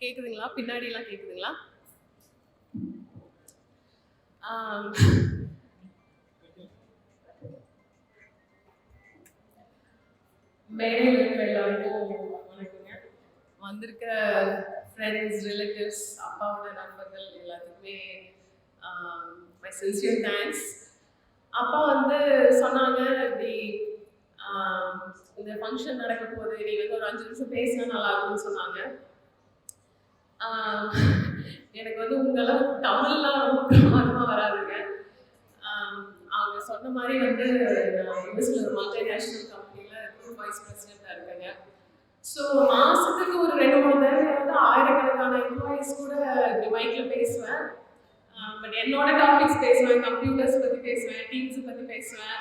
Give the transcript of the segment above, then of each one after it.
கேக்குதுங்களா? பின்னாடி எல்லாம் கேக்குதுங்களா? மேடையில் இருக்கிற எல்லாருக்கும் வணக்கங்க. வந்திருக்க ஃப்ரெண்ட்ஸ், ரிலேட்டிவ்ஸ், அப்பாவோட நண்பர்கள் எல்லாத்துக்குமே மை சின்சியர் தேங்க்ஸ். அப்பா வந்து சொன்னாங்க, இப்படி இந்த ஃபங்க்ஷன் நடக்க போகுது, நீ வந்து ஒரு 5 நிமிஷம் பேசினா நல்லா இருக்கும்னு சொன்னாங்க. எனக்கு வந்து உங்களவுக்கு தமிழ்லாம் ரொம்ப பிரமாதமாக வராதுங்க. அவங்க சொன்ன மாதிரி வந்து யூஎஸ்ல ஒரு மல்டிநேஷனல் கம்பெனியில் குரூப் வைஸ் பிரசிடென்ட்டாக இருக்கேங்க. ஸோ மாதத்துக்கு ஒரு 2-3 தடவை வந்து ஆயிரக்கணக்கான எம்ப்ளாயிஸ் கூட இப்படி மைக்கில் பேசுவேன். பட் என்னோட டாபிக்ஸ் பேசுவேன், கம்ப்யூட்டர்ஸ் பற்றி பேசுவேன், டீம்ஸ் பற்றி பேசுவேன்.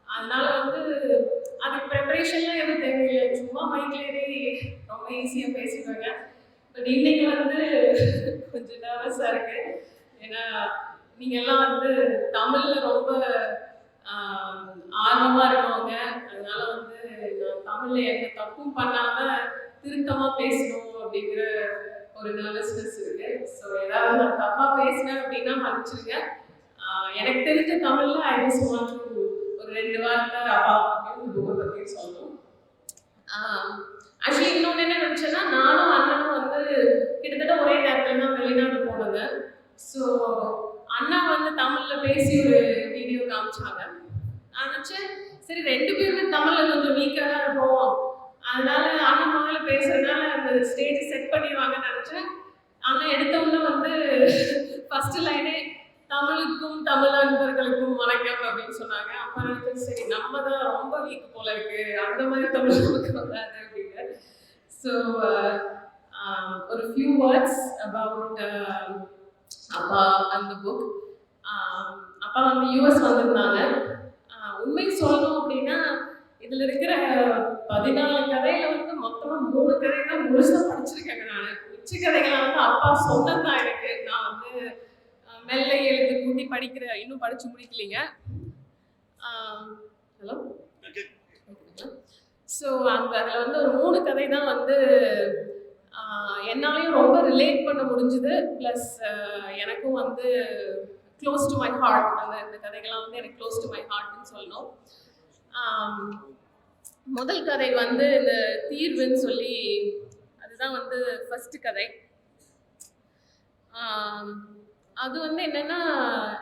அதனால வந்து அதுக்கு ப்ரிப்பரேஷன்லாம் எதுவும் தேவையில்லை, சும்மா மைக்லேயே ரொம்ப ஈஸியாக பேசிடுவேங்க. பட் இன்னைக்கு வந்து கொஞ்சம் நர்வஸாக இருக்கு. ஏன்னா நீங்க எல்லாம் வந்து தமிழ்ல ரொம்ப ஆர்வமா இருக்கவங்க. அதனால வந்து நான் தமிழ்ல எந்த தப்பும் பண்ணாம திருத்தமா பேசணும் அப்படிங்கிற ஒரு நர்வஸ்னஸ் இருக்கு. ஸோ ஏதாவது நான் தப்பா பேசினேன் அப்படின்னா மன்னிச்சிருங்க. எனக்கு தெரிஞ்ச தமிழ்ல ஐ ஜஸ்ட் வாண்ட் டு ஒரு 2 வார்த்தை அப்பா அப்படின்னு புக்கை பற்றி சொல்லணும். ஆக்சுவலி இன்னொன்று என்ன நினச்சேன்னா, நானும் அண்ணனும் வந்து கிட்டத்தட்ட ஒரே நேரத்தில் தான் வெளிநாடு போனது. ஸோ அண்ணா வந்து தமிழ்ல பேசி ஒரு வீடியோ காமிச்சாங்க. நான் நினச்சேன், சரி 2 பேருமே தமிழ்ல கொஞ்சம் வீக்காக தான் இருப்போம், அதனால அண்ணன் முதல்ல பேசுறதுனால அந்த ஸ்டேஜ் செட் பண்ணிடுவாங்கன்னு நினச்சேன். ஆனால் எடுத்தவொன்னே வந்து ஃபர்ஸ்ட் லைனே தமிழுக்கும் தமிழ் நண்பர்களுக்கும் வணக்கம் அப்படின்னு சொன்னாங்க. அப்போ நினைச்சேன், சரி நம்ம தான் ரொம்ப வீக் போல இருக்கு, அந்த மாதிரி தமிழ் நமக்கு வராது அப்படின்னு. ஸோ ஒரு ஃபியூ வேர்ட்ஸ் அபவுட் அப்பா அந்த புக். அப்பா வந்து யூஎஸ் வந்திருந்தாங்க. உண்மை சொல்லணும் அப்படின்னா, இதில் இருக்கிற 14 கதையில வந்து மொத்தமாக 3 கதை தான் முழுசாக படிச்சிருக்கேங்க. நான் மிச்ச கதைகளை வந்து அப்பா சொன்னதான் எனக்கு. நான் வந்து மெல்ல எழுத்து கூட்டி படிக்கிற இன்னும் படிச்சு முடிக்கலைங்க. ஹலோ, ஸோ அந்த அதில் வந்து ஒரு 3 கதை தான் வந்து என்னாலையும் ரொம்ப ரிலேட் பண்ண முடிஞ்சுது. ப்ளஸ் எனக்கும் வந்து க்ளோஸ் டு மை ஹார்ட். அந்த கதைகள்லாம் வந்து எனக்கு க்ளோஸ் டு மை ஹார்ட்னு சொல்லணும். முதல் கதை வந்து இந்த தீர்வுன்னு சொல்லி, அதுதான் வந்து ஃபர்ஸ்ட் கதை. அது வந்து என்னன்னா,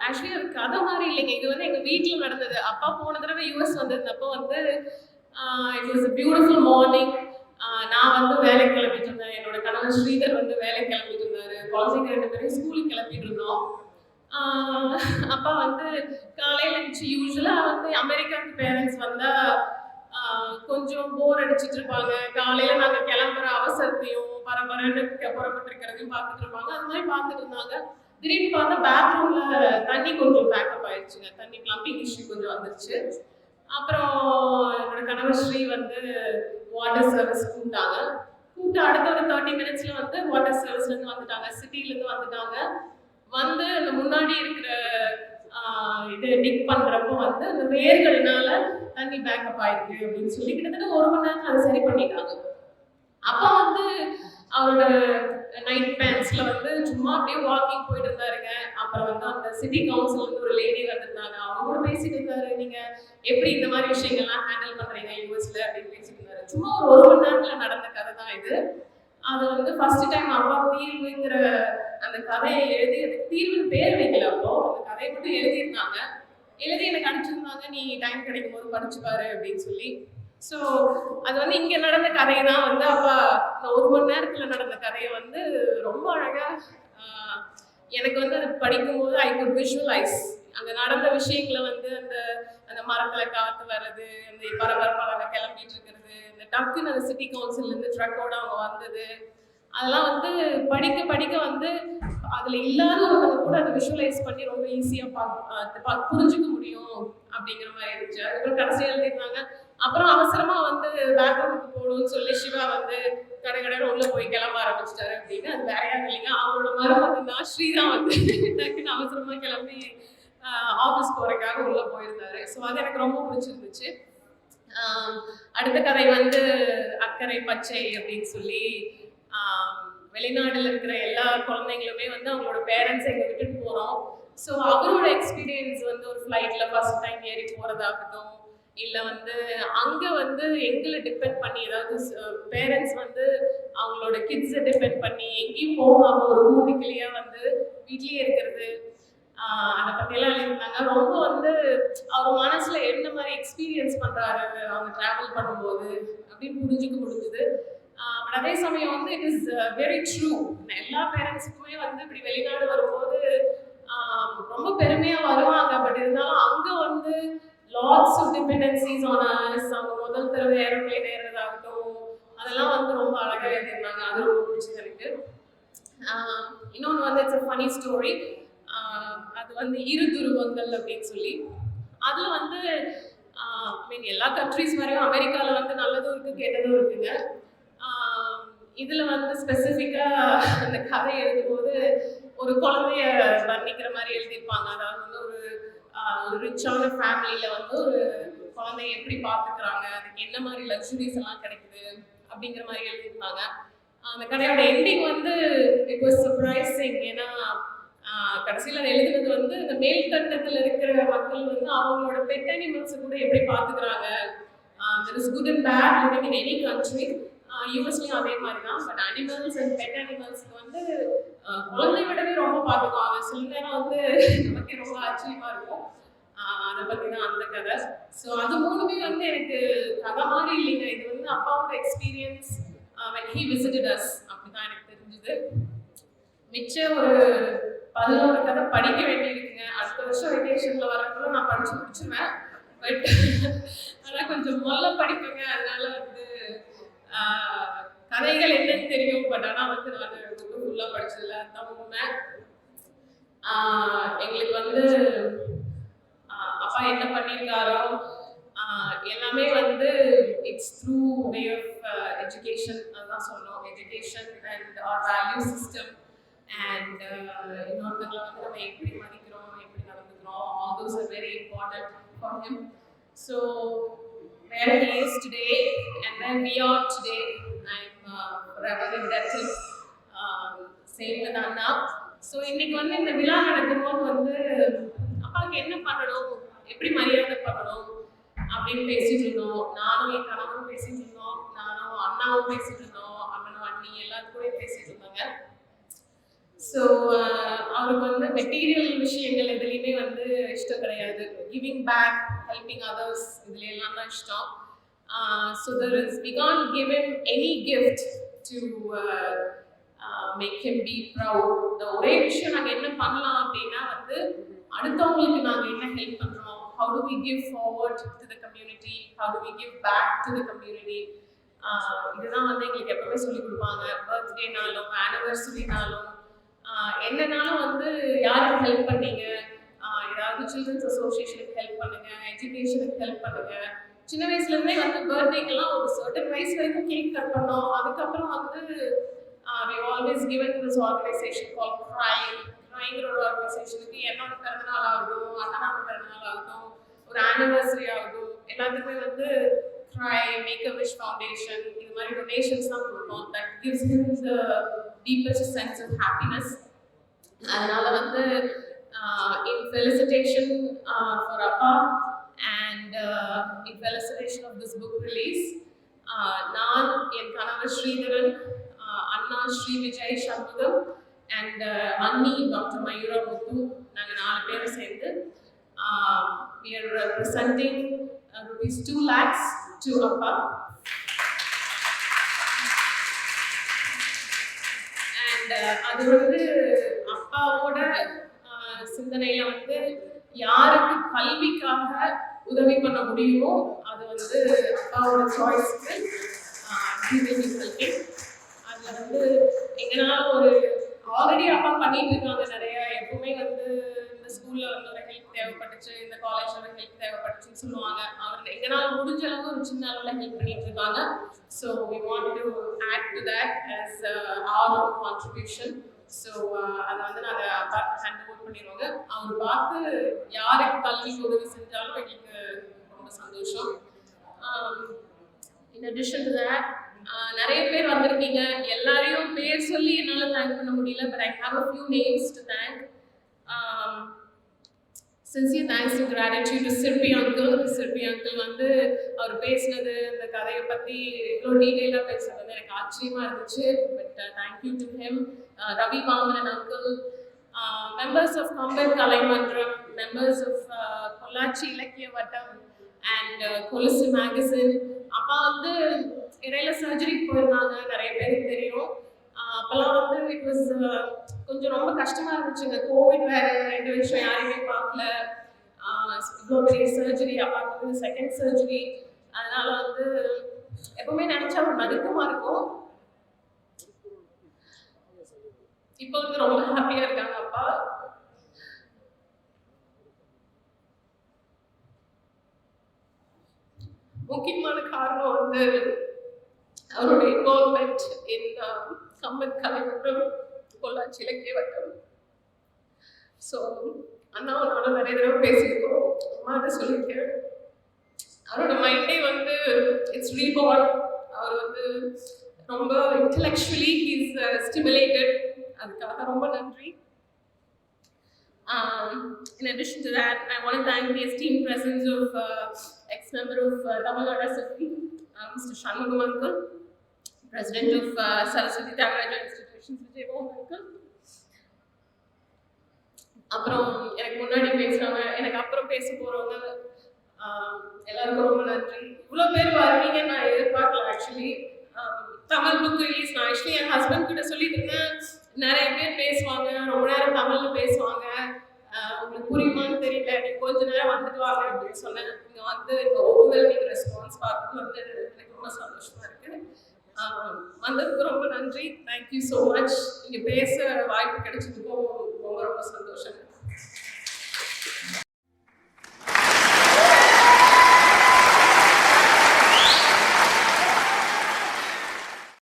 ஆக்சுவலி அது கதை மாதிரி இல்லைங்க, இது வந்து எங்கள் வீட்டில் நடந்தது. அப்பா போன தடவை யூஎஸ் வந்திருந்தப்போ வந்து it was a beautiful morning. நான் வந்து வேலைக்கு கிளம்பிட்டு இருந்தேன், என்னோட கணவர் ஸ்ரீதர் வந்து வேலைக்கு கிளம்பிட்டு இருந்தாரு, குழந்தைங்க 2 பேரும் ஸ்கூலுக்கு கிளம்பிட்டு இருந்தோம். அப்பா வந்து காலையில் இருந்துச்சு. யூஸ்வலாக வந்து அமெரிக்காவுக்கு பேரண்ட்ஸ் வந்தால் கொஞ்சம் போர் அடிச்சுட்டு இருப்பாங்க. காலையில் நாங்கள் கிளம்புற அவசரத்தையும் பரபரன்னு புறப்பட்டு இருக்கிறதையும் பார்த்துட்டு இருப்பாங்க. அது மாதிரி பார்த்துட்டு இருந்தாங்க. திடீர்னு பார்த்தா பேத்ரூம்ல தண்ணி கொஞ்சம் பேக்கப் ஆயிடுச்சுங்க. தண்ணி பிளம்பிங் இஷ்யூ கொஞ்சம் வந்துருச்சு. அப்புறம் என்னோட கணவர் ஸ்ரீ வந்து வாட்டர் சர்வீஸ் கூப்பிட்டாங்க. கூப்பிட்டு அடுத்த ஒரு 30 மினிட்ஸ்ல வந்து வாட்டர் சர்வீஸ்லேருந்து வந்துட்டாங்க, சிட்டிலேருந்து வந்துட்டாங்க. வந்து அந்த முன்னாடி இருக்கிற இது டிக் பண்றப்போ வந்து அந்த வேர்கள்னால தண்ணி பேக்கப் ஆயிருக்கு அப்படின்னு சொல்லி கிட்டத்தட்ட 1 மணி நேரத்துல அதை சரி பண்ணிட்டாங்க. அப்போ வந்து அவரோட நைட் பேண்ட்ஸ்ல வந்து சும்மா அப்படியே வாக்கிங் போயிட்டு இருந்தாருங்க. அப்புறம் வந்து அந்த சிட்டி கவுன்சில் வந்து ஒரு லேடி வந்திருந்தாங்க, அவங்க கூட பேசிட்டு இருந்தாரு. நீங்க எப்படி இந்த மாதிரி விஷயங்கள்லாம் ஹேண்டில் பண்றீங்க யூஎஸ்ல அப்படின்னு பேசிட்டு இருந்தாரு. சும்மா ஒரு 1 மணி நேரத்துல நடந்த கதை தான் இது. அது வந்து ஃபர்ஸ்ட் டைம் அப்பா தீர்வுங்கிற அந்த கதையை எழுதி, அதுக்கு தீர்வுன்னு பேர் வைக்கல, அப்போ அந்த கதையை மட்டும் எழுதியிருந்தாங்க. எழுதி எனக்கு அனுப்பிச்சிருந்தாங்க, நீ டைம் கிடைக்கும் போது படிச்சு பாரு அப்படின்னு சொல்லி. ஸோ அது வந்து இங்கே நடந்த கதையை தான் வந்து அப்பா இந்த 1 மணி நேரத்தில் நடந்த கதையை வந்து ரொம்ப அழகாக எனக்கு வந்து அது படிக்கும்போது ஐ குட் விஷுவலைஸ் அங்கே நடந்த விஷயங்களை வந்து அந்த அந்த மரத்தில் காற்று வர்றது, அந்த பரபரப்பாக கிளம்பிட்டு இருக்கிறது, இந்த டக்குன்னு அந்த சிட்டி கவுன்சிலேருந்து ட்ரக்கோட அவங்க வந்தது, அதெல்லாம் வந்து படிக்க படிக்க வந்து அதில் இல்லாத ஒருத்தவங்க கூட அதை விஷுவலைஸ் பண்ணி ரொம்ப ஈஸியாக புரிஞ்சுக்க முடியும் அப்படிங்கிற மாதிரி இருந்துச்சு. அதுக்கப்புறம் கடைசியாக எழுதிருந்தாங்க. அப்புறம் அவசரமா வந்து பேக்ரவுண்டுக்கு போகணும்னு சொல்லி சிவா வந்து கடைன்னு உள்ள போய் கிளம்ப ஆரம்பிச்சிட்டாரு அப்படின்னு. அது வேற யாரும் இல்லைங்க, அவரோட மருமகன் தான் ஸ்ரீதான் வந்து டக்குன்னு அவசரமா கிளம்பி ஆஃபீஸ் போறதுக்காக உள்ள போயிருந்தாரு. ஸோ அது எனக்கு ரொம்ப பிடிச்சிருந்துச்சு. அடுத்த கதை வந்து அக்கறை பச்சை அப்படின்னு சொல்லி வெளிநாடுல இருக்கிற எல்லா குழந்தைங்களுமே வந்து அவங்களோட பேரண்ட்ஸ் எங்க விட்டுட்டு போறோம். ஸோ அவரோட எக்ஸ்பீரியன்ஸ் வந்து ஒரு ஃப்ளைட்ல ஃபர்ஸ்ட் டைம் ஏறி போறதாகட்டும், இல்ல வந்து அங்க வந்து எங்களை டிபெண்ட் பண்ணி, ஏதாவது பேரண்ட்ஸ் வந்து அவங்களோட கிட்ஸை டிபெண்ட் பண்ணி எங்கேயும் போகாம ஒரு கூண்டுக்குள்ளேயே வந்து வீட்லயே இருக்கிறது, அதை பத்தியெல்லாம் எழுதியிருந்தாங்க. ரொம்ப வந்து அவர் மனசுல என்ன மாதிரி எக்ஸ்பீரியன்ஸ் பண்றாரு அவங்க டிராவல் பண்ணும்போது அப்படின்னு புரிஞ்சுக்க முடிஞ்சுது. பட் அதே சமயம் வந்து இட் இஸ் வெரி ட்ரூ. எல்லா பேரண்ட்ஸுக்குமே வந்து இப்படி வெளிநாடு வரும்போது ரொம்ப பெருமையா வருவாங்க. பட் இருந்தாலும் அங்க வந்து lots of dependencies on us. அவங்க முதல் தடவை ஏரோப்ளேன் ஏறுறதாகட்டும், அதெல்லாம் வந்து ரொம்ப அழகா எழுதியிருந்தாங்க. அது ரொம்ப பிடிச்சது எனக்கு. இன்னொன்று வந்து இட்ஸ் ஃபனி ஸ்டோரி. அது வந்து இரு துருவங்கள் அப்படின்னு சொல்லி, அதுல வந்து மீன் எல்லா கண்ட்ரிஸ் மாதிரியும் அமெரிக்காவில் வந்து நல்லதும் இருக்கு கெட்டதும் இருக்குங்க. இதுல வந்து ஸ்பெசிஃபிக்கா அந்த கதை எழுதும்போது ஒரு குழந்தைய வர்ணிக்கிற மாதிரி எழுதியிருப்பாங்க. அதாவது வந்து ஒரு ரிச்சான ஃபேமிலியில வந்து ஒரு குழந்தைய எப்படி பார்த்துக்கிறாங்க, அதுக்கு என்ன மாதிரி லக்ஸுரிஸ் எல்லாம் கிடைக்குது அப்படிங்கிற மாதிரி எழுதியிருந்தாங்க. அந்த கதையோட எண்டிங் வந்து இட் வாஸ் சர்ப்ரைசிங். ஏன்னா கடைசியில் அதை எழுதுனது வந்து இந்த மேல்தட்டத்தில் இருக்கிற மக்கள் வந்து அவங்களோட பெட் அனிமல்ஸை கூட எப்படி பார்த்துக்கிறாங்க. there is good and bad living in any country. யூஎஸ்லயும் அதே மாதிரி தான். பட் அனிமல்ஸ் அண்ட் பெட் அனிமல்ஸ்க்கு வந்து குழந்தை விடவே ரொம்ப பார்த்துக்குவாங்க. சில நேரம் வந்து நமக்கு ரொம்ப ஆச்சரியமா இருக்கும். அதை பற்றி தான் அந்த கதை. ஸோ அது மூணுமே வந்து எனக்கு கதை மாதிரி இல்லைங்க. இது வந்து அப்பாவோட experience when he visited us அப்படிதான் எனக்கு தெரிஞ்சுது. மிச்சம் ஒரு 11 கதை படிக்க வேண்டியிருக்குங்க. அடுத்த வருஷம் வெக்கேஷன்ல வரக்குள்ள நான் படிச்சு முடிச்சிருவேன். பட் ஆனால் கொஞ்சம் மொல்ல படிப்பேங்க. அதனால வந்து கதைகள் என்னன்னு தெரியும். பட் ஆனால் வந்து நான் ஃபுல்லாக படிச்சதில்ல. அதுதான் உண்மை. எங்களுக்கு வந்து அப்பா என்ன பண்ணியிருக்காரோ எல்லாமே வந்து it's through way of education. அதுதான் சொல்லணும். Education and our value system and இன்னொருத்தங்களை வந்து நம்ம எப்படி மதிக்கிறோம், எப்படி நடந்துக்கிறோம், all those are very important for him. So where he is today and where we are today, I'm forever indebted. Same with Anna. So இன்னைக்கு வந்து இந்த விழா நடக்கும்போது வந்து அப்பாவுக்கு என்ன பண்ணணும், எப்படி மரியாதை பண்ணணும் அப்படின்னு பேசிட்டு இருந்தோம். நானும் என் கணவரும் பேசிட்டு இருந்தோம், நானும் அண்ணாவும் பேசிட்டு இருந்தோம், அண்ணனும் அண்ணி எல்லாரும் கூட பேசிட்டு இருந்தாங்க. ஸோ அவருக்கு வந்து மெட்டீரியல் விஷயங்கள் எதுலையுமே வந்து இஷ்டம் கிடையாது. கிவிங் பேக், ஹெல்பிங் அதர்ஸ், இதுல எல்லாம் தான் இஷ்டம். So we can't give him any gift to make him be proud. ஒரே விஷயம் நாங்கள் என்ன பண்ணலாம் அப்படின்னா வந்து அடுத்தவங்களுக்கு நாங்கள் என்ன ஹெல்ப் பண்ணுறோம், how do we give forward to the community, how do we give back to the community. இதுதான் வந்து எங்களுக்கு எப்பவுமே சொல்லி கொடுப்பாங்க. பர்த்டேனாலும் ஆனிவர்சரினாலும் என்னன்னாலும் வந்து யாருக்கு ஹெல்ப் பண்ணீங்க, ஏதாவது சில்ட்ரன்ஸ் அசோசியேஷனுக்கு ஹெல்ப் பண்ணுங்க, எஜுகேஷனுக்கு ஹெல்ப் பண்ணுங்க. சின்ன வயசுலேருந்தே வந்து பர்த்டேக்கெல்லாம் ஒரு சர்டன் வயசு வரைக்கும் கேக் கட் பண்ணோம். அதுக்கப்புறம் வந்து we always given to this organization called க்ரைங்கிற ஒரு ஆர்கனைசேஷனுக்கு என்னோட பிறந்தநாள் ஆகட்டும், அண்ணனோட பிறந்தநாள் ஆகட்டும், ஒரு ஆனிவர்சரி ஆகட்டும், எல்லாத்துக்குமே வந்து CRY, make a wish foundation இது மாதிரி டொனேஷன்ஸ் தான் கொடுப்போம். That gives him the deepest sense of happiness. அதனால வந்து in felicitation for Appa and in felicitation of this book release, நான் என் கணவர் ஸ்ரீதரன், அண்ணா ஸ்ரீ விஜய் சண்முகம் and அண்ணி டாக்டர் மயூரா முத்து, நாங்கள் 4 பேரும் சேர்ந்து we are presenting rupees 2 lakhs to Appa. And அது வந்து அப்பாவோட சிந்தனையில வந்து யாருக்கு கல்விக்காக உதவி பண்ண முடியுமோ அது வந்து அப்பாவோட சாய்ஸ்க்கு அதுல வந்து எங்கனால ஒரு ஆல்ரெடி அப்பா பண்ணிட்டு இருக்காங்க நிறைய. எப்பவுமே வந்து இந்த ஸ்கூல்ல வந்து ஒரு ஹெல்ப் தேவைப்பட்டுச்சு, இந்த காலேஜ்ல ஒரு ஹெல்ப் தேவைப்பட்டுச்சுன்னு சொல்லுவாங்க. அவர் எங்கனால முடிஞ்ச அளவு ஒரு சின்ன அளவுல ஹெல்ப் பண்ணிட்டு இருக்காங்க. So we want to add to that as our own contribution. So அதை வந்து நாங்கள் அப்பாவுக்கு ஹேண்ட் ஓவர் பண்ணிடுவாங்க. அவர் பார்த்து யாருக்கு கல்விக்கு உதவி செஞ்சாலும் எங்களுக்கு ரொம்ப சந்தோஷம். In addition to that, நிறைய பேர் வந்திருக்கீங்க. எல்லாரையும் பேர் சொல்லி என்னால தேங்க் பண்ண முடியல. But I have a few names to thank. Sincere thanks and gratitude to Sirpi uncle. Sirpi uncle வந்து அவர் பேசினது இந்த கதையை பத்தி இவ்வளோ டீட்டெயிலாக பேசுறது வந்து எனக்கு ஆச்சரியமா இருந்துச்சு. But thank you to him. Ravi Vamanan uncle, members of Kamban Kalaimandram, members of Pollachi Ilakkiya Vattam and கொலுசு மேகசின். அப்பா வந்து இடையில சர்ஜரிக்கு போயிருந்தாங்க, நிறைய பேருக்கு தெரியும். அப்போல்லாம் வந்து இட் வாஸ் கொஞ்சம் ரொம்ப கஷ்டமா இருந்துச்சுங்க. கோவிட் வேற, 2 வருஷம் யாரையுமே பார்க்கல. இவ்வளோ பெரிய சர்ஜரி, அப்பாவுக்கு வந்து செகண்ட் சர்ஜரி. அதனால வந்து எப்பவுமே நினைச்சா ஒரு நடுக்கமா இருக்கும். இப்போ வந்து ரொம்ப ஹாப்பியா இருக்காங்க அப்பா. முக்கியமான காரணம் வந்து அவருடைய இன்வால்வ்மெண்ட் இன் கம்பன் கலைமன்றம், பொள்ளாச்சி இலக்கிய வட்டம். ஸோ அண்ணாவும் நானும் நிறைய தடவை பேசியிருக்கோம், அம்மாட்ட சொல்லியிருக்கேன். அவரோட மைண்டே வந்து இட்ஸ் ரீபார்ன். அவர் வந்து ரொம்ப இன்டெலெக்சுவலி ஹீஸ் ஸ்டிமுலேட்டட். அதுக்காக ரொம்ப நன்றி. In addition to that, I want to thank the esteemed presence of ex-member of Tamil Nadu Assembly, Mr. Shanmugam uncle, President of Saraswati Tyagaraja Institutions, Vijay Mohan uncle. அப்புறம் எனக்கு முன்னாடி பேசுறவங்க, எனக்கு அப்புறம் பேச போறவங்க எல்லாருக்கும் ரொம்ப நன்றி. இவ்வளோ பேர் வருவீங்கன்னு நான் எதிர்பார்க்கல. ஆக்சுவலி தமிழ் புக் ரிலீஸ் நான் ஆக்சுவலி என் ஹஸ்பண்ட் கிட்ட சொல்லிட்டு இருந்தேன், நிறைய பேர் பேசுவாங்க, ரொம்ப நேரம் தமிழ்ல பேசுவாங்க, உங்களுக்கு புரியுமான்னு தெரியல, நீ கொஞ்ச நேரம் வந்துட்டு வாங்க அப்படின்னு சொன்னேன். இங்கே வந்து இப்போ ஓவர்வெல்மிங் ரெஸ்பான்ஸ் பார்த்து வந்து எனக்கு ரொம்ப சந்தோஷமா இருக்கு. வந்ததுக்கு ரொம்ப நன்றி. Thank you so much. இங்கே பேச வாய்ப்பு கிடைச்சதுக்கும்